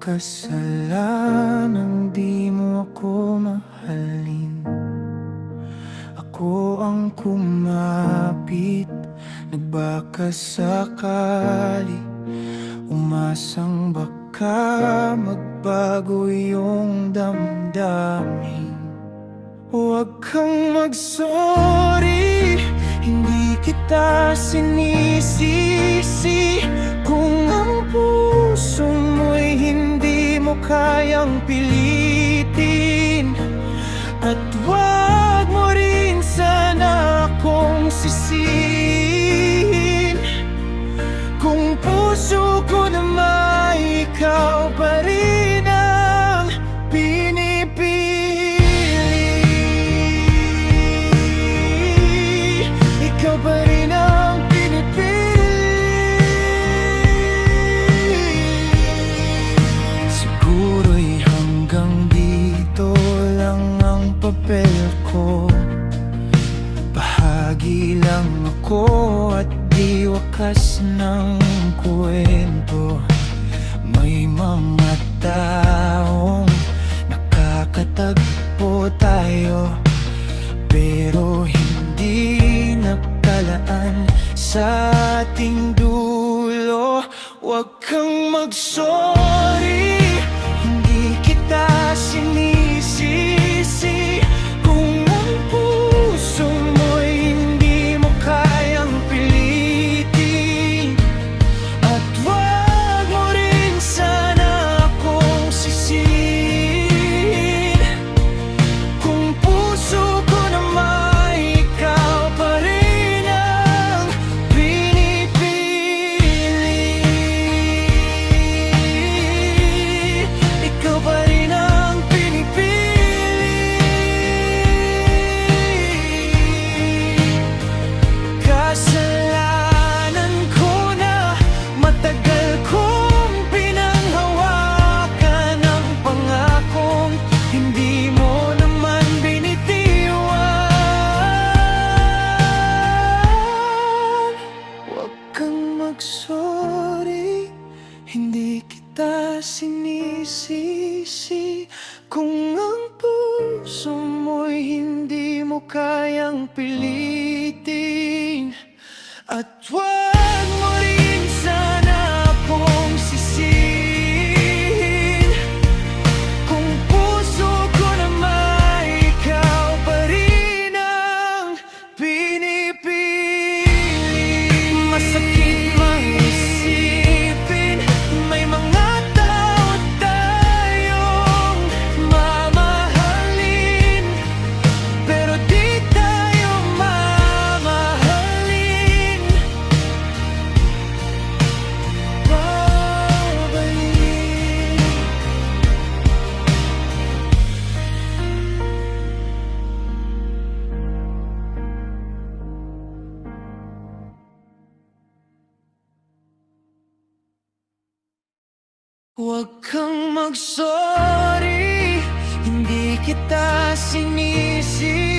kasalanan, di mo ako mahalin. Ako ang kumapit, nagbaka sakali, umasang baka magbago yung damdamin. Huwag kang mag-sorry, hindi kita sinisisi. Kung ang puso mo'y hindi mo kayang pilitin, at huwag mo rin sana akong sisihin. Kung puso ko naman ikaw pa rin ang pinipili, ikaw pa rin ang pinipili. Siguro'y hanggang dito lang ang papel ko. Bahagi lang ako at di wakas ng kwento. May mga taong nakakatagpo tayo, pero hindi nakalaan sa ating dulo. Huwag kang mag-sorry, hindi kita sinisisi. Kung ang puso mo'y hindi mo kayang pilitin, at huwag mo rin sana akong sisihin. Kung puso ko naman ikaw pa rin ang pinipili, ikaw pa rin ang pinipili. Kasalanan ko na matagal kong pinanghawakan ang pangakong hindi mo naman binitiwan. Huwag kang mag-sorry, hindi kita sinisisi. Kung ang puso mo'y hindi mo kayang pilitin, at huwag mo rin sana akong sisihin. Kung puso ko naman ikaw pa rin ang pinipili. Masakit mang isipin, may mga tao tayong mamahalin, pero di tayo mamahalin babalik. Huwag kang mag-sorry, hindi kita sinisi.